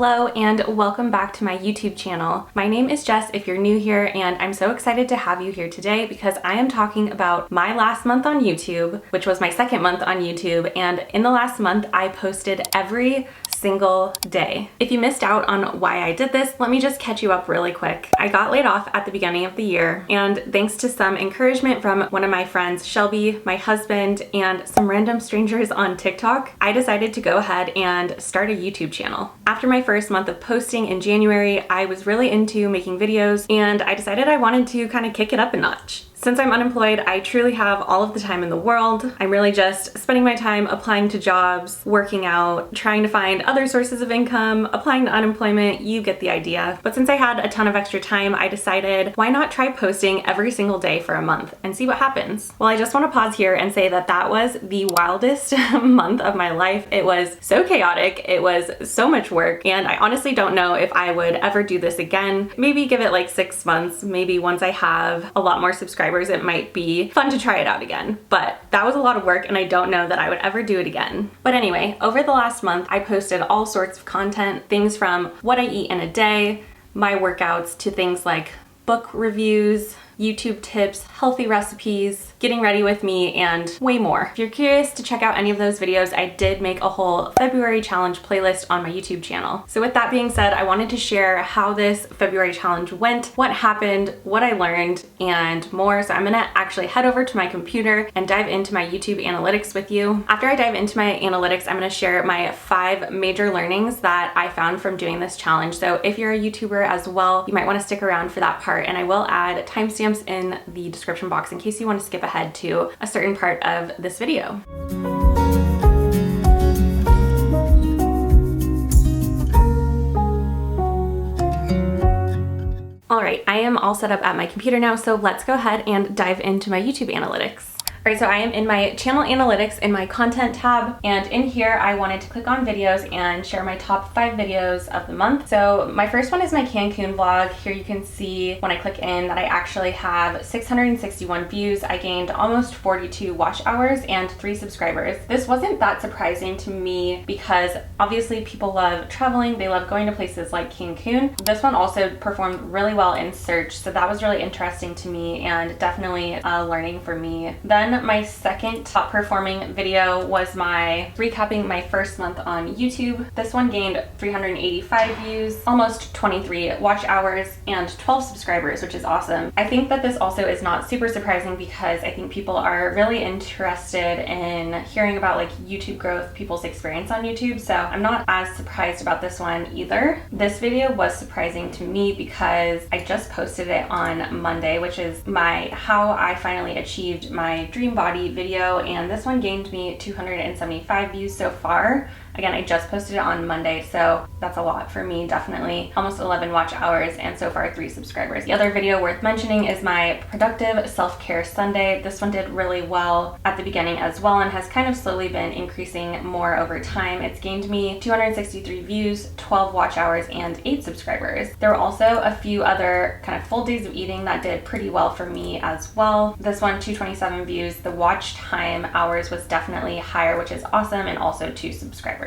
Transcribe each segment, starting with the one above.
Hello and welcome back to my YouTube channel. My name is Jess if you're new here, and I'm so excited to have you here today because I am talking about my last month on YouTube, which was my second month on YouTube, and in the last month I posted every single day. If you missed out on why I did this, let me just catch you up really quick. I got laid off at the beginning of the year, and thanks to some encouragement from one of my friends, Shelby, my husband, and some random strangers on TikTok, I decided to go ahead and start a YouTube channel. After my first month of posting in January, I was really into making videos, and I decided I wanted to kind of kick it up a notch. Since I'm unemployed, I truly have all of the time in the world. I'm really just spending my time applying to jobs, working out, trying to find other sources of income, applying to unemployment, you get the idea. But since I had a ton of extra time, I decided why not try posting every single day for a month and see what happens. Well, I just want to pause here and say that that was the wildest month of my life. It was so chaotic, it was so much work, and I honestly don't know if I would ever do this again. Maybe give it like 6 months, maybe once I have a lot more subscribers, it might be fun to try it out again. But that was a lot of work and I don't know that I would ever do it again. But anyway, over the last month, I posted all sorts of content, things from what I eat in a day, my workouts, to things like book reviews, YouTube tips, healthy recipes, getting ready with me, and way more. If you're curious to check out any of those videos, I did make a whole February challenge playlist on my YouTube channel. So with that being said, I wanted to share how this February challenge went, what happened, what I learned, and more. So I'm gonna actually head over to my computer and dive into my YouTube analytics with you. After I dive into my analytics, I'm gonna share my 5 major learnings that I found from doing this challenge. So if you're a YouTuber as well, you might wanna stick around for that part, and I will add timestamps in the description box in case you want to skip ahead to a certain part of this video. All right, I am all set up at my computer now, so let's go ahead and dive into my YouTube analytics. All right, so I am in my channel analytics in my content tab, and in here I wanted to click on videos and share my top 5 videos of the month. So my first one is my Cancun vlog. Here you can see when I click in that I actually have 661 views. I gained almost 42 watch hours and 3 subscribers. This wasn't that surprising to me because obviously people love traveling. They love going to places like Cancun. This one also performed really well in search, so that was really interesting to me and definitely a learning for me. Then my second top performing video was my recapping my first month on YouTube. This one gained 385 views, almost 23 watch hours, and 12 subscribers, which is awesome. I think that this also is not super surprising because I think people are really interested in hearing about like YouTube growth, people's experience on YouTube, so I'm not as surprised about this one either. This video was surprising to me because I just posted it on Monday, which is my how I finally achieved my dream body video, and this one gained me 275 views so far. Again, I just posted it on Monday, so that's a lot for me, definitely. Almost 11 watch hours and so far 3 subscribers. The other video worth mentioning is my productive self-care Sunday. This one did really well at the beginning as well and has kind of slowly been increasing more over time. It's gained me 263 views, 12 watch hours, and 8 subscribers. There were also a few other kind of full days of eating that did pretty well for me as well. This one, 227 views. The watch time hours was definitely higher, which is awesome, and also 2 subscribers.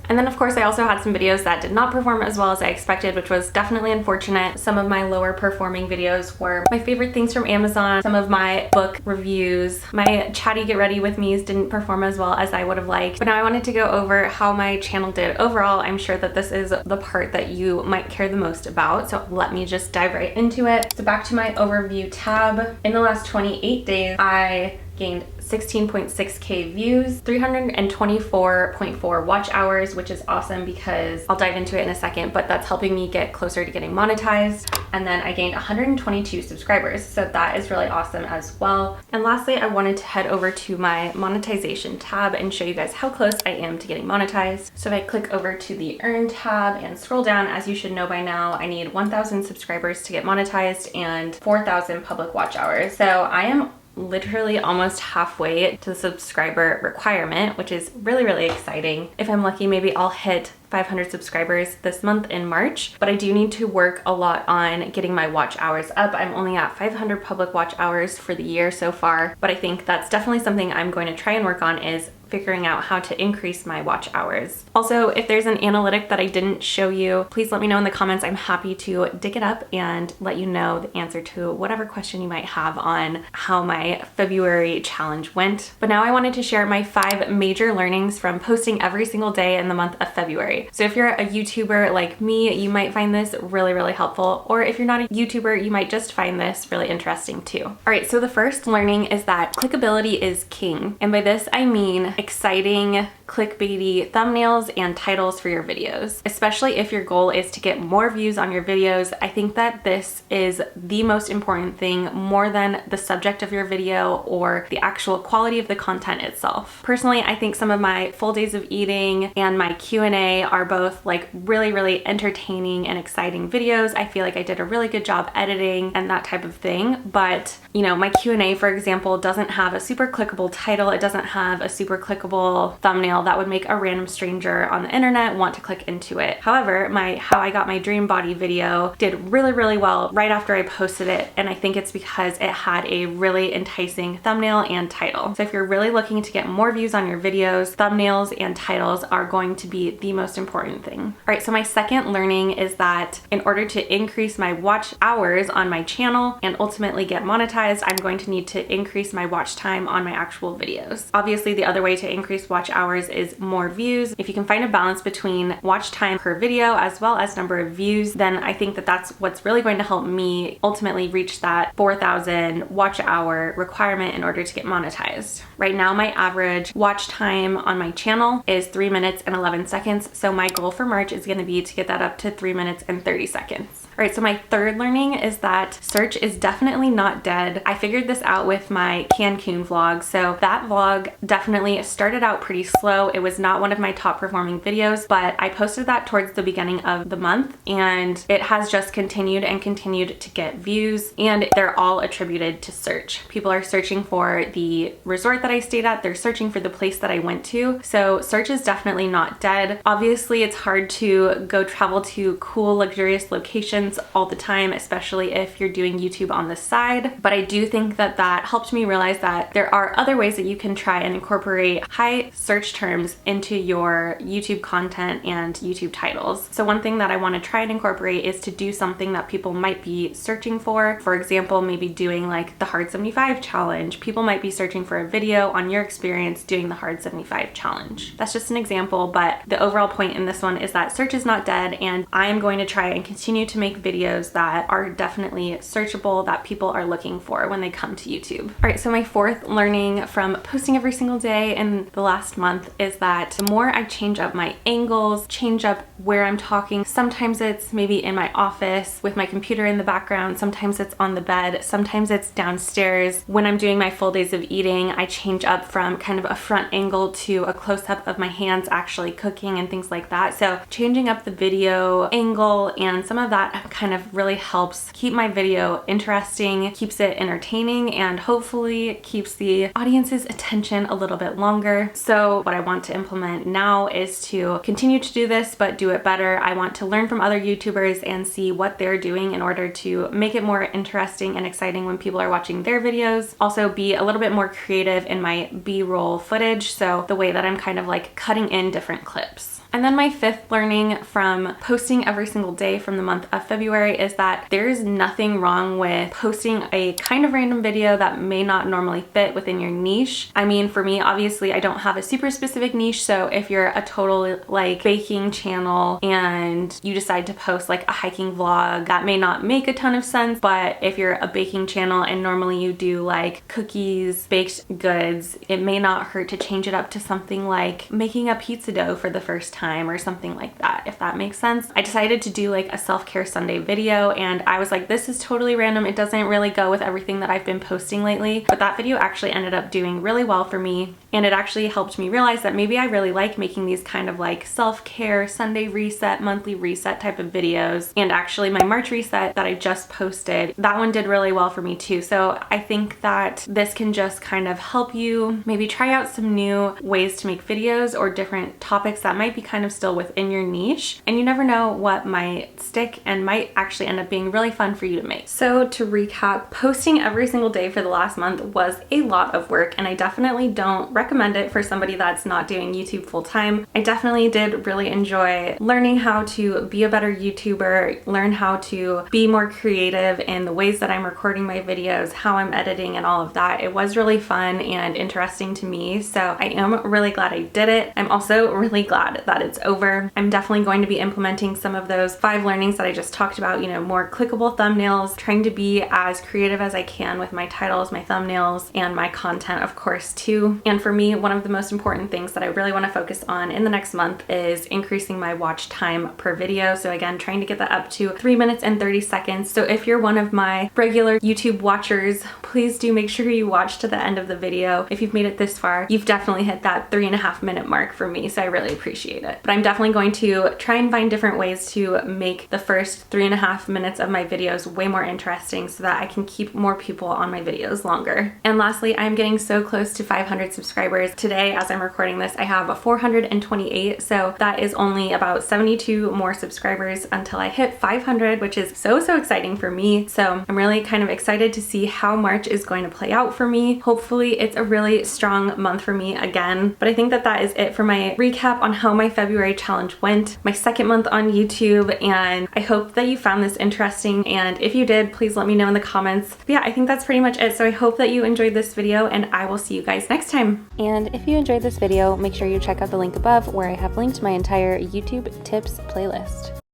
And then of course I also had some videos that did not perform as well as I expected, which was definitely unfortunate. Some of my lower performing videos were my favorite things from Amazon, some of my book reviews, my chatty get ready with me's didn't perform as well as I would have liked. But now I wanted to go over how my channel did overall. I'm sure that this is the part that you might care the most about, so let me just dive right into it. So back to my overview tab. In the last 28 days, I gained 16.6k views, 324.4 watch hours, which is awesome because I'll dive into it in a second, but that's helping me get closer to getting monetized. And then I gained 122 subscribers, so that is really awesome as well. And lastly, I wanted to head over to my monetization tab and show you guys how close I am to getting monetized. So if I click over to the Earn tab and scroll down, as you should know by now, I need 1,000 subscribers to get monetized and 4,000 public watch hours. So I am literally almost halfway to the subscriber requirement, which is really, really exciting. If I'm lucky, maybe I'll hit 500 subscribers this month in March, but I do need to work a lot on getting my watch hours up. I'm only at 500 public watch hours for the year so far, but I think that's definitely something I'm going to try and work on, is figuring out how to increase my watch hours. Also, if there's an analytic that I didn't show you, please let me know in the comments. I'm happy to dig it up and let you know the answer to whatever question you might have on how my February challenge went. But now I wanted to share my 5 major learnings from posting every single day in the month of February. So if you're a YouTuber like me, you might find this really, really helpful. Or if you're not a YouTuber, you might just find this really interesting too. All right, so the first learning is that clickability is king. And by this, I mean exciting, clickbaity thumbnails and titles for your videos. Especially if your goal is to get more views on your videos, I think that this is the most important thing, more than the subject of your video or the actual quality of the content itself. Personally, I think some of my full days of eating and my Q&A are both like really, really entertaining and exciting videos. I feel like I did a really good job editing and that type of thing. But you know, my Q&A, for example, doesn't have a super clickable title. It doesn't have a super clickable thumbnail that would make a random stranger on the internet want to click into it. However, my How I Got My Dream Body video did really, really well right after I posted it, and I think it's because it had a really enticing thumbnail and title. So if you're really looking to get more views on your videos, thumbnails and titles are going to be the most important thing. All right, so my second learning is that in order to increase my watch hours on my channel and ultimately get monetized, I'm going to need to increase my watch time on my actual videos. Obviously, the other way to increase watch hours is more views. If you can find a balance between watch time per video as well as number of views, then I think that that's what's really going to help me ultimately reach that 4,000 watch hour requirement in order to get monetized. Right now, my average watch time on my channel is 3 minutes and 11 seconds. So my goal for March is going to be to get that up to 3 minutes and 30 seconds. All right, so my third learning is that search is definitely not dead. I figured this out with my Cancun vlog. So that vlog definitely started out pretty slow. It was not one of my top performing videos, but I posted that towards the beginning of the month, and it has just continued and continued to get views, and they're all attributed to search. People are searching for the resort that I stayed at. They're searching for the place that I went to. So search is definitely not dead. Obviously, it's hard to go travel to cool, luxurious locations all the time, especially if you're doing YouTube on the side. But I do think that that helped me realize that there are other ways that you can try and incorporate high search terms into your YouTube content and YouTube titles. So one thing that I want to try and incorporate is to do something that people might be searching for. For example, maybe doing like the Hard 75 challenge. People might be searching for a video on your experience doing the Hard 75 challenge. That's just an example, but the overall point in this one is that search is not dead, and I am going to try and continue to make videos that are definitely searchable, that people are looking for when they come to YouTube. All right, so my fourth learning from posting every single day in the last month is that the more I change up my angles, change up where I'm talking, sometimes it's maybe in my office with my computer in the background, sometimes it's on the bed, sometimes it's downstairs. When I'm doing my full days of eating, I change up from kind of a front angle to a close-up of my hands actually cooking and things like that. So changing up the video angle and some of that kind of really helps keep my video interesting, keeps it entertaining, and hopefully keeps the audience's attention a little bit longer. So what I want to implement now is to continue to do this, but do it better. I want to learn from other YouTubers and see what they're doing in order to make it more interesting and exciting when people are watching their videos. Also be a little bit more creative in my B-roll footage, so the way that I'm kind of like cutting in different clips. And then my fifth learning from posting every single day from the month of February is that there's nothing wrong with posting a kind of random video that may not normally fit within your niche. I mean, for me, obviously, I don't have a super specific niche, so if you're a total like baking channel and you decide to post like a hiking vlog, that may not make a ton of sense. But if you're a baking channel and normally you do like cookies, baked goods, it may not hurt to change it up to something like making a pizza dough for the first time or something like that, if that makes sense. I decided to do like a self-care Sunday video, and I was like, this is totally random. It doesn't really go with everything that I've been posting lately, but that video actually ended up doing really well for me, and it actually helped me realize that maybe I really like making these kind of like self-care Sunday reset, monthly reset type of videos. And actually my March reset that I just posted, that one did really well for me too. So I think that this can just kind of help you maybe try out some new ways to make videos or different topics that might be kind kind of still within your niche, and you never know what might stick and might actually end up being really fun for you to make. So to recap, posting every single day for the last month was a lot of work, and I definitely don't recommend it for somebody that's not doing YouTube full time. I definitely did really enjoy learning how to be a better YouTuber, learn how to be more creative in the ways that I'm recording my videos, how I'm editing and all of that. It was really fun and interesting to me, so I am really glad I did it. I'm also really glad that it's over. I'm definitely going to be implementing some of those 5 learnings that I just talked about, you know, more clickable thumbnails, trying to be as creative as I can with my titles, my thumbnails, and my content, of course, too. And for me, one of the most important things that I really want to focus on in the next month is increasing my watch time per video. So again, trying to get that up to 3 minutes and 30 seconds. So if you're one of my regular YouTube watchers, please do make sure you watch to the end of the video. If you've made it this far, you've definitely hit that 3.5 minute mark for me, so I really appreciate it. But I'm definitely going to try and find different ways to make the first 3.5 minutes of my videos way more interesting so that I can keep more people on my videos longer. And lastly, I'm getting so close to 500 subscribers. Today, as I'm recording this, I have 428, so that is only about 72 more subscribers until I hit 500, which is so exciting for me. So I'm really kind of excited to see how March is going to play out for me. Hopefully it's a really strong month for me again. But I think that that is it for my recap on how my February challenge went, my second month on YouTube, and I hope that you found this interesting, and if you did, please let me know in the comments. But yeah, I think that's pretty much it. So I hope that you enjoyed this video, and I will see you guys next time. And if you enjoyed this video, make sure you check out the link above where I have linked my entire YouTube tips playlist.